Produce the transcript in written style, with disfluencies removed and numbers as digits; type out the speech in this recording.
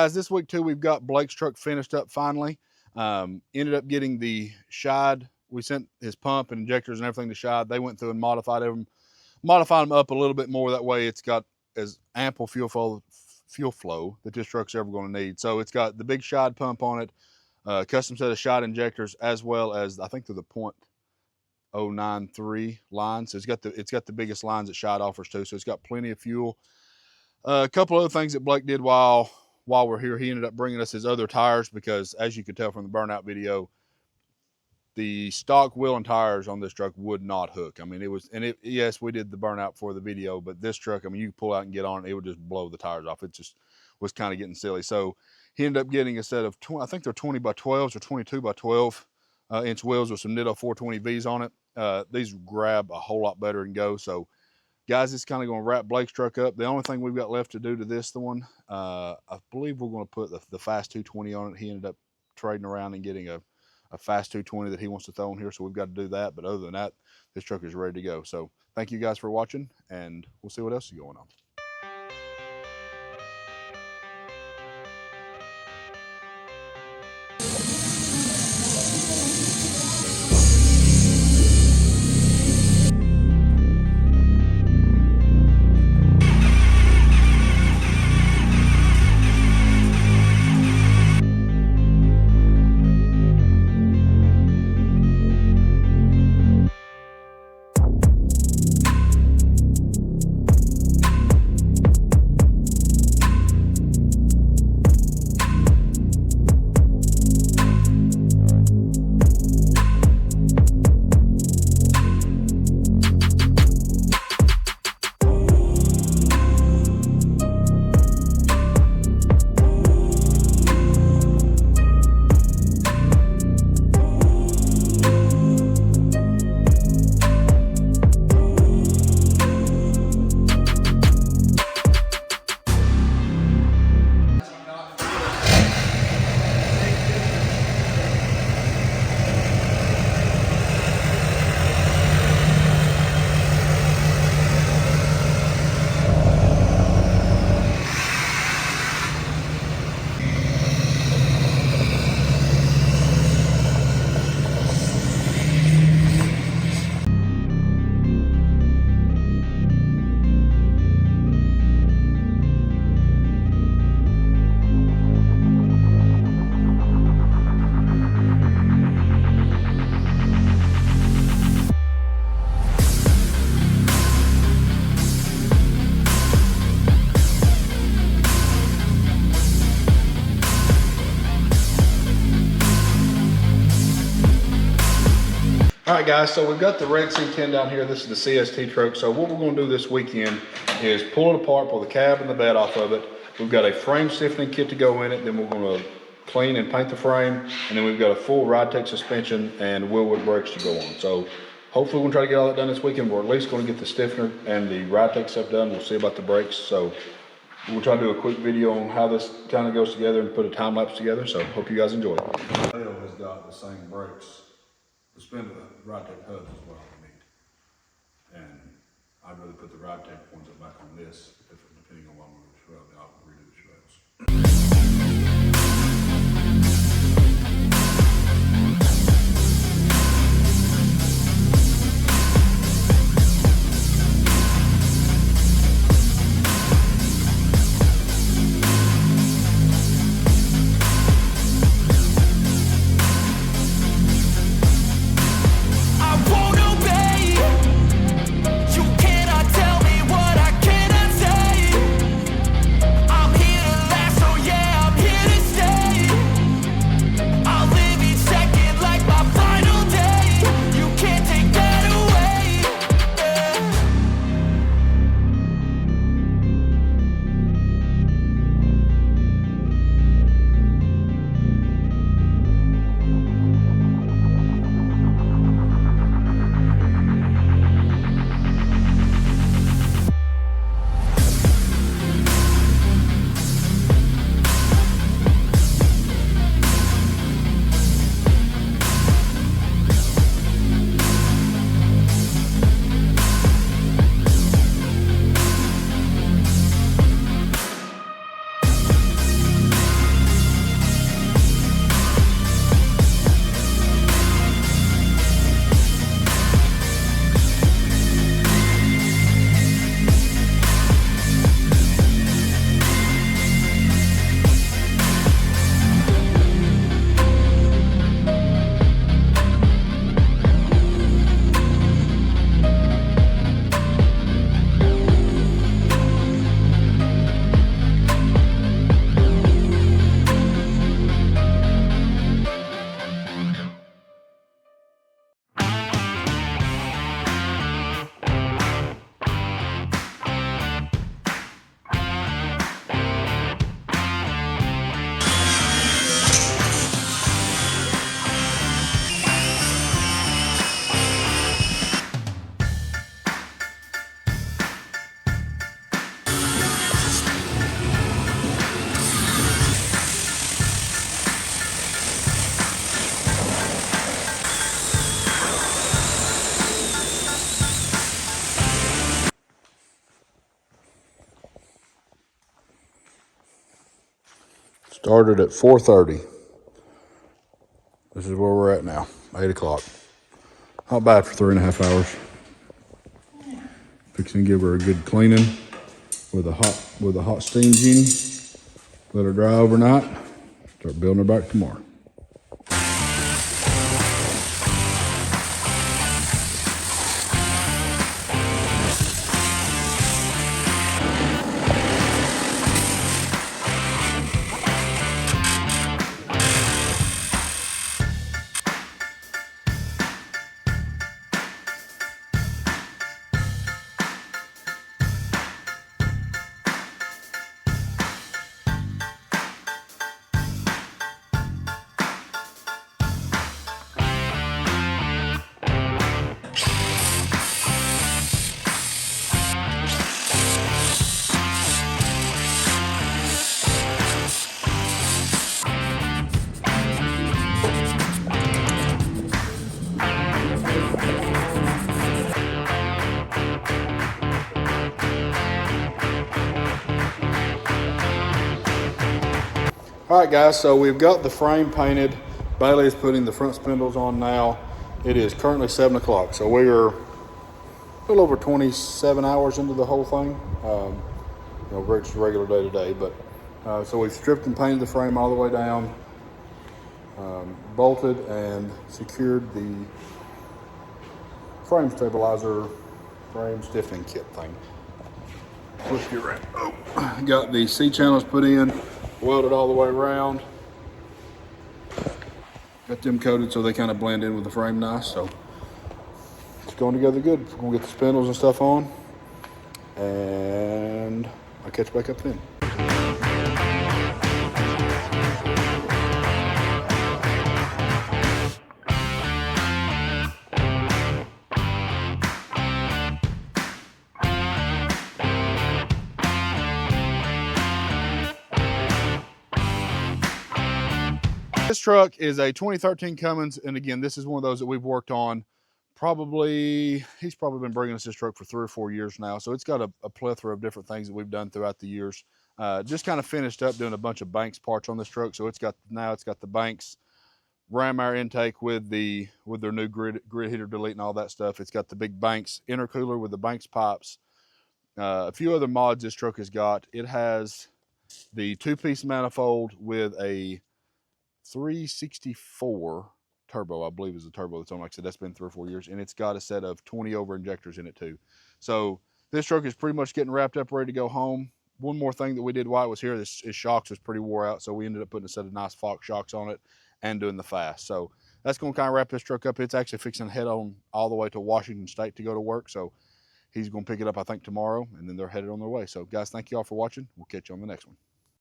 guys, this week too, we've got Blake's truck finished up finally. Ended up getting the Shide. We sent his pump and injectors and everything to Shide. They went through and modified them up a little bit more. That way it's got as ample fuel flow that this truck's ever going to need. So it's got the big Shide pump on it, custom set of Shide injectors, as well as I think they're the .093 lines. So it's got the biggest lines that Shide offers too. So it's got plenty of fuel. A couple other things that Blake did while we're here, he ended up bringing us his other tires because, as you could tell from the burnout video, the stock wheel and tires on this truck would not hook. I mean, yes, we did the burnout for the video, but this truck, I mean, you could pull out and get on it, it would just blow the tires off. It just was kind of getting silly. So he ended up getting a set of, I think they're 20 by 12s or 22 by 12 inch wheels with some Nitto 420Vs on it. These grab a whole lot better and go. So guys, it's kind of going to wrap Blake's truck up. The only thing we've got left to do to this one, I believe we're going to put the Fast 220 on it. He ended up trading around and getting a Fast 220 that he wants to throw in here, so we've got to do that. But other than that, this truck is ready to go. So thank you guys for watching, and we'll see what else is going on. All right, guys, so we've got the red C10 down here. This is the CST truck. So what we're going to do this weekend is pull it apart, pull the cab and the bed off of it. We've got a frame stiffening kit to go in it. Then we're going to clean and paint the frame. And then we've got a full RideTech suspension and wheelwood brakes to go on. So hopefully we're going to try to get all that done this weekend. We're at least going to get the stiffener and the RideTech stuff done. We'll see about the brakes. So we'll try to do a quick video on how this kind of goes together and put a time lapse together. So hope you guys enjoy it. Dale has got the same brakes. The spin of the RideTech hubs is what I need. And I'd rather put the RideTech ones up back on this, depending on what I'm going to shred, then I'll redo the shreds. So yeah. Started at 4:30. This is where we're at now, 8 o'clock. Not bad for 3.5 hours. Fixing to give her a good cleaning with a hot steam genie. Let her dry overnight. Start building her back tomorrow. All right, guys, so we've got the frame painted. Bailey is putting the front spindles on now. It is currently 7 o'clock, so we are a little over 27 hours into the whole thing. It's a regular day today, but so we've stripped and painted the frame all the way down, bolted and secured the frame stabilizer, frame stiffening kit thing. Let's get right. Oh, got the C channels put in, welded all the way around. Got them coated so they kind of blend in with the frame nice. So it's going together good. We're gonna get the spindles and stuff on, and I'll catch back up then. This truck is a 2013 Cummins, and again, this is one of those that we've worked on. He's probably been bringing us this truck for 3 or 4 years now, so it's got a plethora of different things that we've done throughout the years. Just kind of finished up doing a bunch of Banks parts on this truck, so it's got the Banks ram air intake with their new grid heater delete and all that stuff. It's got the big Banks intercooler with the Banks pipes. A few other mods this truck has got. It has the 2-piece manifold with a 364 turbo, I believe is the turbo that's on. Like I said, that's been 3 or 4 years, and it's got a set of 20 over injectors in it too. So this truck is pretty much getting wrapped up, ready to go home. One more thing that we did while it was here, his shocks was pretty wore out, so we ended up putting a set of nice Fox shocks on it and doing the fast. So that's going to kind of wrap this truck up. It's actually fixing to head on all the way to Washington State to go to work, so he's going to pick it up, I think, tomorrow, and then they're headed on their way. So guys, thank you all for watching. We'll catch you on the next one.